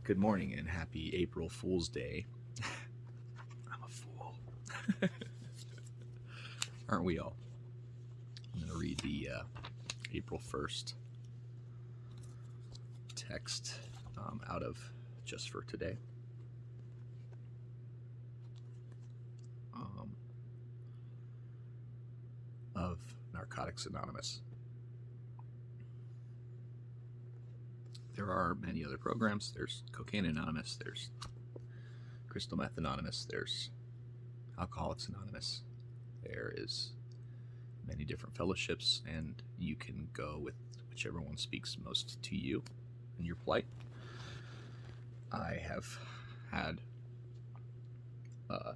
Good morning and happy April Fool's Day. I'm a fool. Aren't we all? I'm going to read the April 1st text out of Just for Today. Of Narcotics Anonymous. There are many other programs. There's Cocaine Anonymous, there's Crystal Meth Anonymous, there's Alcoholics Anonymous. There is many different fellowships, and you can go with whichever one speaks most to you and your plight. I have had a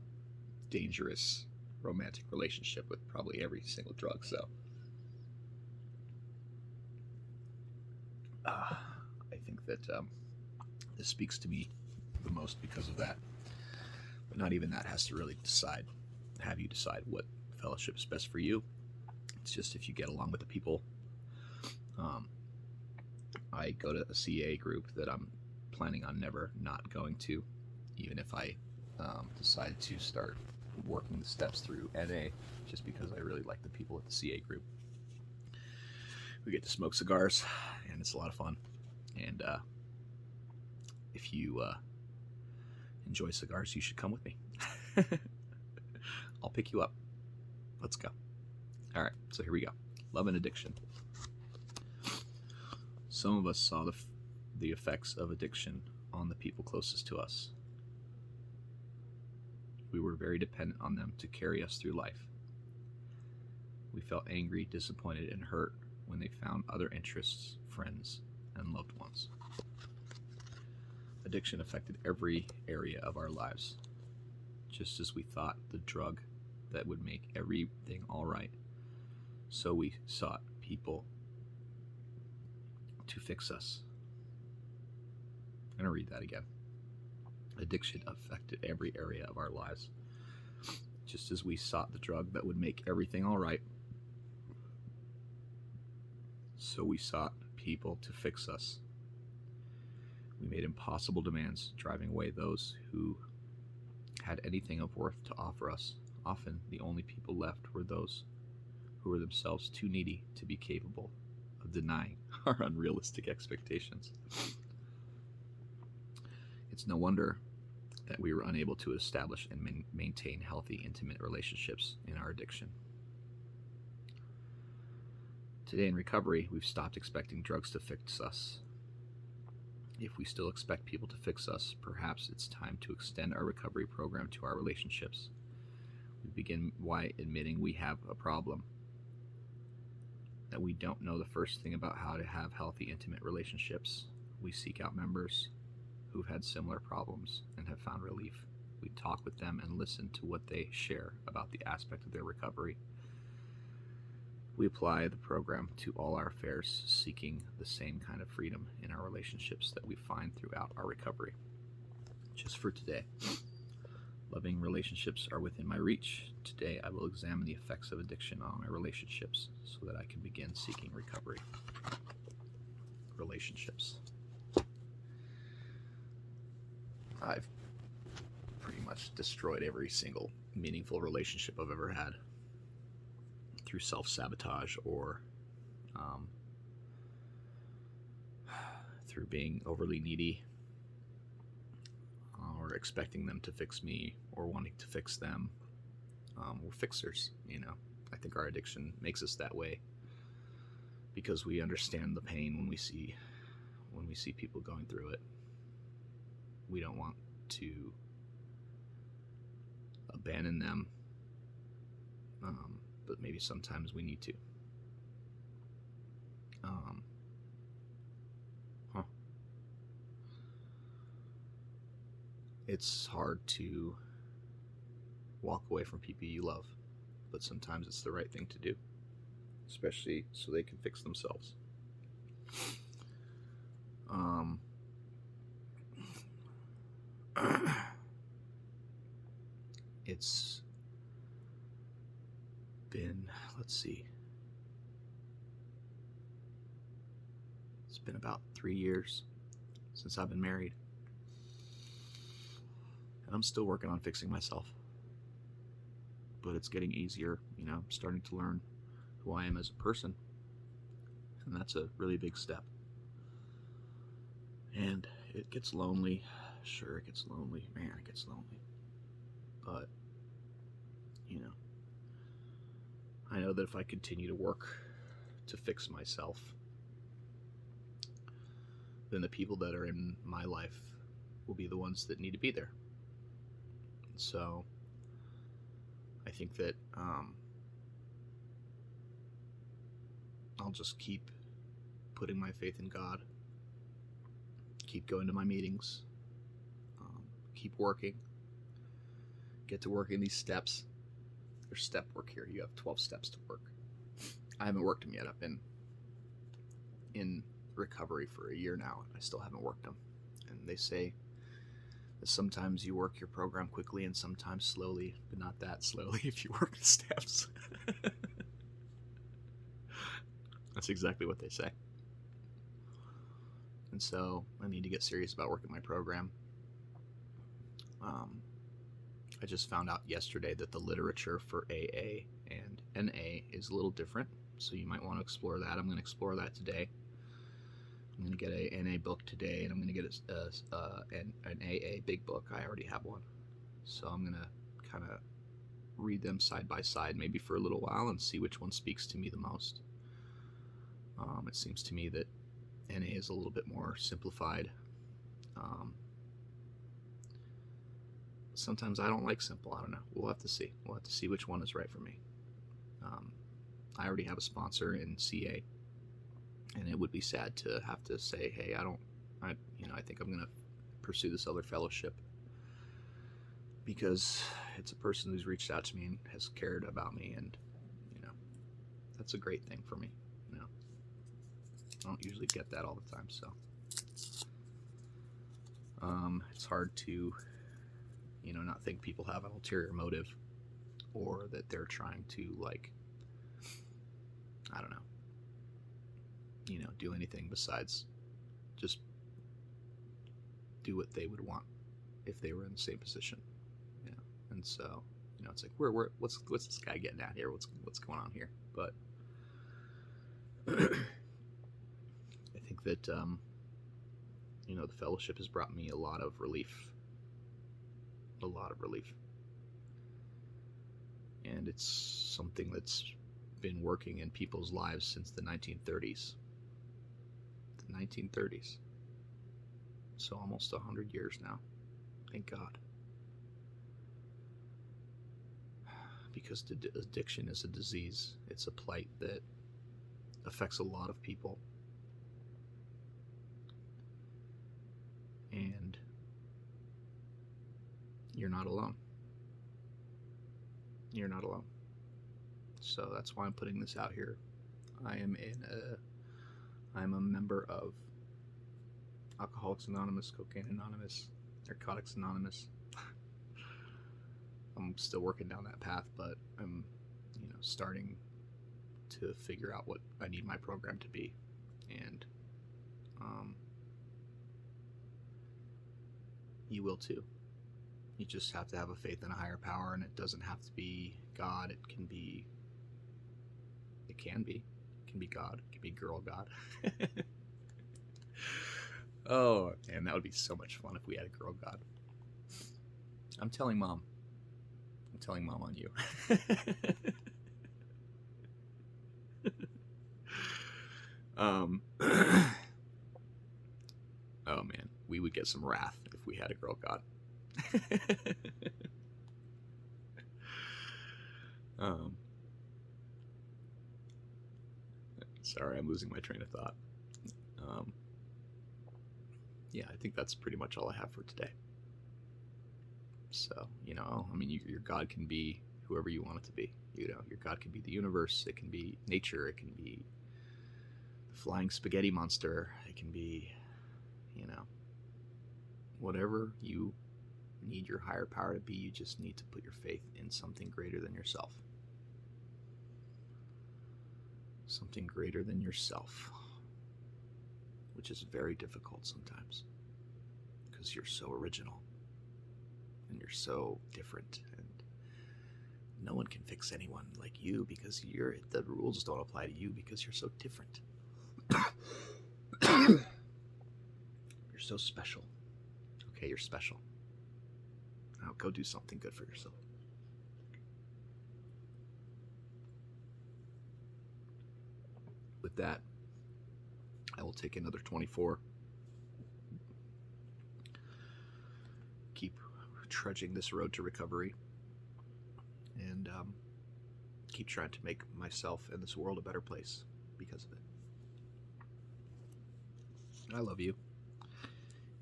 dangerous romantic relationship with probably every single drug, so I think that this speaks to me the most because of that. But not even that has to really have you decide what fellowship is best for you. It's just if you get along with the people. I go to a CA group that I'm planning on never not going to, even if I decide to start working the steps through NA, just because I really like the people at the CA group. We get to smoke cigars, and it's a lot of fun. And if you enjoy cigars, you should come with me. I'll pick you up. Let's go. All right, so here we go. Love and addiction. Some of us saw the effects of addiction on the people closest to us. We were very dependent on them to carry us through life. We felt angry, disappointed, and hurt when they found other interests, friends, and loved ones. Addiction affected every area of our lives. Just as we thought the drug that would make everything all right, so we sought people to fix us. I'm going to read that again. Addiction affected every area of our lives. Just as we sought the drug that would make everything all right, so we sought people to fix us. We made impossible demands, driving away those who had anything of worth to offer us. Often, the only people left were those who were themselves too needy to be capable of denying our unrealistic expectations. It's no wonder that we were unable to establish and maintain healthy, intimate relationships in our addiction. Today in recovery, we've stopped expecting drugs to fix us. If we still expect people to fix us, perhaps it's time to extend our recovery program to our relationships. We begin by admitting we have a problem, that we don't know the first thing about how to have healthy, intimate relationships. We seek out members who've had similar problems and have found relief. We talk with them and listen to what they share about the aspect of their recovery. We apply the program to all our affairs, seeking the same kind of freedom in our relationships that we find throughout our recovery. Just for today. Loving relationships are within my reach. Today I will examine the effects of addiction on my relationships so that I can begin seeking recovery. Relationships. I've pretty much destroyed every single meaningful relationship I've ever had through self-sabotage or through being overly needy or expecting them to fix me or wanting to fix them. We're fixers, you know. I think our addiction makes us that way because we understand the pain when we see people going through it. We don't want to abandon them, but maybe sometimes we need to. It's hard to walk away from people you love, but sometimes it's the right thing to do, especially so they can fix themselves. It's been, it's been about 3 years since I've been married. I'm still working on fixing myself, but it's getting easier. I'm starting to learn who I am as a person, and that's a really big step. And it gets lonely. Sure, it gets lonely. Man, it gets lonely. But, I know that if I continue to work to fix myself, then the people that are in my life will be the ones that need to be there. So I think that I'll just keep putting my faith in God, keep going to my meetings, keep working, get to work in these steps. There's step work here. You have 12 steps to work. I haven't worked them yet. I've been in recovery for a year now, and I still haven't worked them. And they say that sometimes you work your program quickly and sometimes slowly, but not that slowly if you work the steps. That's exactly what they say. And so I need to get serious about working my program. I just found out yesterday that the literature for AA and NA is a little different, so you might want to explore that. I'm going to explore that today. I'm going to get a NA book today, and I'm going to get an AA big book. I already have one. So I'm going to kind of read them side by side, maybe for a little while, and see which one speaks to me the most. It seems to me that NA is a little bit more simplified. Sometimes I don't like simple. I don't know. We'll have to see. We'll have to see which one is right for me. I already have a sponsor in CA, and it would be sad to have to say, hey, I think I'm going to pursue this other fellowship, because it's a person who's reached out to me and has cared about me, and that's a great thing for me. I don't usually get that all the time, so it's hard to not think people have an ulterior motive, or that they're trying to, I don't know, do anything besides just do what they would want if they were in the same position. And so it's like, what's this guy getting at here? What's going on here? But I think that the fellowship has brought me a lot of relief. And it's something that's been working in people's lives since the 1930s. So almost 100 years now. Thank God. Because addiction is a disease. It's a plight that affects a lot of people. And you're not alone. You're not alone. So that's why I'm putting this out here. I'm a member of Alcoholics Anonymous, Cocaine Anonymous, Narcotics Anonymous. I'm still working down that path, but I'm, starting to figure out what I need my program to be. And you will too. You just have to have a faith in a higher power, and it doesn't have to be God. It can be God. It can be girl God. Oh, and that would be so much fun if we had a girl God. I'm telling Mom on you. Oh man, we would get some wrath if we had a girl God. Sorry, I'm losing my train of thought. Yeah, I think that's pretty much all I have for today. So, your God can be whoever you want it to be. Your God can be the universe. It can be nature. It can be the flying spaghetti monster. It can be, whatever you need your higher power to be. You just need to put your faith in something greater than yourself. Something greater than yourself, which is very difficult sometimes because you're so original and you're so different, and no one can fix anyone like you because the rules don't apply to you because you're so different. You're so special. Okay, you're special. Now go do something good for yourself. With that, I will take another 24. Keep trudging this road to recovery, and keep trying to make myself and this world a better place because of it. I love you.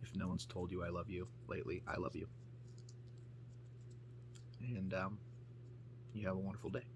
If no one's told you I love you lately, I love you. And you have a wonderful day.